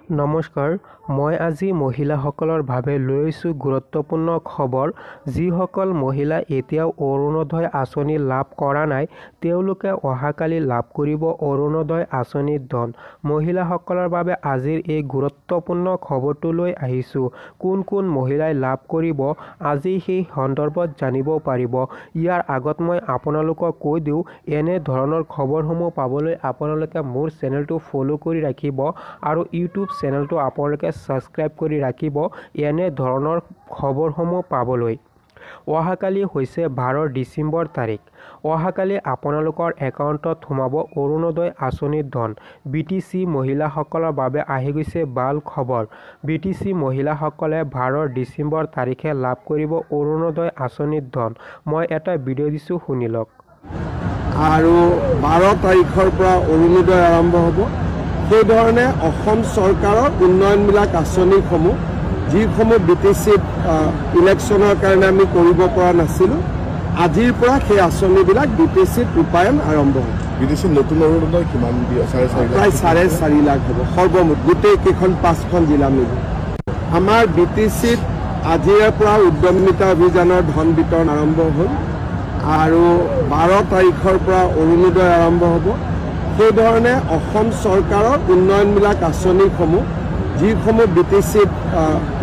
নমস্কাৰ, মই আজি মহিলাসকলৰ বাবে লৈ আহিছোঁ গুৰুত্বপূৰ্ণ খবৰ। যিসকল মহিলা এতিয়াও অৰুণোদয় আঁচনি লাভ কৰা নাই, তেওঁলোকে অহাকালি লাভ কৰিব অৰুণোদয় আঁচনিৰ ধন। মহিলাসকলৰ বাবে আজিৰ এই গুৰুত্বপূৰ্ণ খবৰটো লৈ আহিছোঁ। কোন কোন মহিলাই লাভ কৰিব, আজি সেই সন্দৰ্ভত জানিব পাৰিব। ইয়াৰ আগত মই আপোনালোকক কৈ দিওঁ, এনে ধৰণৰ খবৰসমূহ পাবলৈ আপোনালোকে মোৰ চেনেলটো ফ'ল' কৰি ৰাখিব আৰু ইউটিউব চেনেলটো আপোনালোকে ছাবস্ক্ৰাইব কৰি ৰাখিব এনে ধৰণৰ খবৰসমূহ পাবলৈ। অহাকালি হৈছে 12 ডিচেম্বৰ তাৰিখ। অহাকালি আপোনালোকৰ একাউণ্টত সোমাব অৰুণোদয় আঁচনিৰ ধন। BTC মহিলাসকলৰ বাবে আহি গৈছে ভাল খবৰ। BTC মহিলাসকলে 12 ডিচেম্বৰ তাৰিখে লাভ কৰিব অৰুণোদয় আঁচনিৰ ধন। মই এটা ভিডিঅ' দিছোঁ, শুনি লওক। আৰু 12 তাৰিখৰ পৰা অৰুণোদয় আৰম্ভ হ'ব। সেইধৰণে অসম চৰকাৰৰ উন্নয়নমূলক আঁচনিসমূহ যিসমূহ BTCত ইলেকশ্যনৰ কাৰণে আমি কৰিব পৰা নাছিলোঁ, আজিৰ পৰা সেই আঁচনিবিলাক BTCত ৰূপায়ণ আৰম্ভ হ'ব। BTCত নতুন অৰুণোদয় কিমান দিয়ে? প্ৰায় 4.5 লাখ হ'ব সৰ্বমুঠ গোটেই কেইখন 5খন জিলা মিলি। আমাৰ BTCত আজিৰে পৰা উদ্যমিতা অভিযানৰ ধন বিতৰণ আৰম্ভ হ'ল আৰু 12 তাৰিখৰ পৰা অৰুণোদয় আৰম্ভ হ'ব। সেইধৰণে অসম চৰকাৰৰ উন্নয়নমূলক আঁচনিসমূহ যিসমূহ BTCত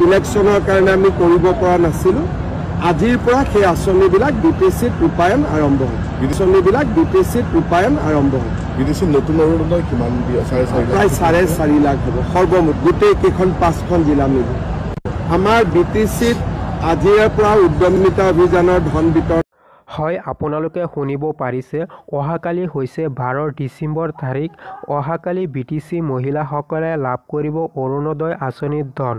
ইলেকশ্যনৰ কাৰণে আমি কৰিব পৰা নাছিলোঁ, আজিৰ পৰা সেই আঁচনিবিলাক BTCত ৰূপায়ণ আৰম্ভ হ'ব। BTCত ৰূপায়ণ আৰম্ভ হ'ব। BTCত নতুন অৰুণোদয় কিমান দিয়ে? প্ৰায় 4.5 লাখ হ'ব সৰ্বমুঠ গোটেই কেইখন 5খন জিলা মিলি। আমাৰ BTCত আজিৰে পৰা উদ্যমিতা অভিযানৰ ধন বিতৰণ। হয়, আপোনালোকে শুনিব পাৰিছে, অহাকালি হৈছে 12 ডিচেম্বৰ তাৰিখ। অহাকালি BTC মহিলাসকলে লাভ কৰিব অৰুণোদয় আঁচনিৰ ধন।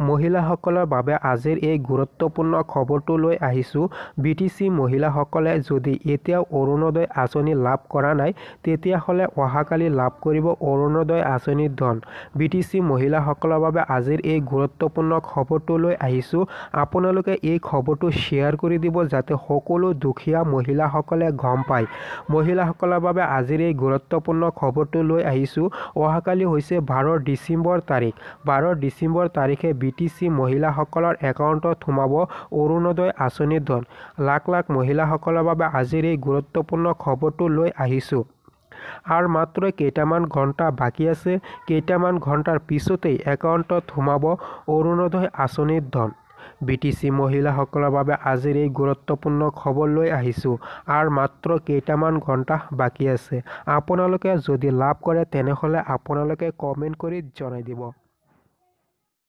মহিলাসকলৰ বাবে আজিৰ এই গুৰুত্বপূৰ্ণ খবৰটো লৈ আহিছোঁ। BTC মহিলাসকলে যদি এতিয়াও অৰুণোদয় আঁচনি লাভ কৰা নাই, তেতিয়াহ'লে অহাকালি লাভ কৰিব অৰুণোদয় আঁচনিৰ ধন। BTC মহিলাসকলৰ বাবে আজিৰ এই গুৰুত্বপূৰ্ণ খবৰটো লৈ আহিছোঁ। আপোনালোকে এই খবৰটো শ্বেয়াৰ কৰি দিব যাতে সকলো দুখীয়া মহিলাসকলে গম পায়। মহিলাসকলৰ বাবে আজিৰ এই গুৰুত্বপূৰ্ণ খবৰটো লৈ আহিছোঁ। অহাকালি হৈছে 12 ডিচেম্বৰ তাৰিখ। 12 ডিচেম্বৰ তাৰিখে BTC মহিলাসকলৰ একাউণ্টত সোমাব অৰুণোদয় আঁচনিৰ ধন। লাখ লাখ মহিলাসকলৰ বাবে আজিৰ এই গুৰুত্বপূৰ্ণ খবৰটো লৈ আহিছোঁ। আৰু মাত্ৰ কেইটামান ঘণ্টা বাকী আছে। কেইটামান ঘণ্টাৰ পিছতেই একাউণ্টত সোমাব অৰুণোদয় আঁচনিৰ ধন। BTC মহিলাসকলৰ বাবে আজিৰ এই গুৰুত্বপূৰ্ণ খবৰ লৈ আহিছোঁ। আৰু মাত্ৰ কেইটামান ঘণ্টা বাকী আছে। আপোনালোকে যদি লাভ কৰে তেনেহ'লে আপোনালোকে কমেণ্ট কৰি জনাই দিব।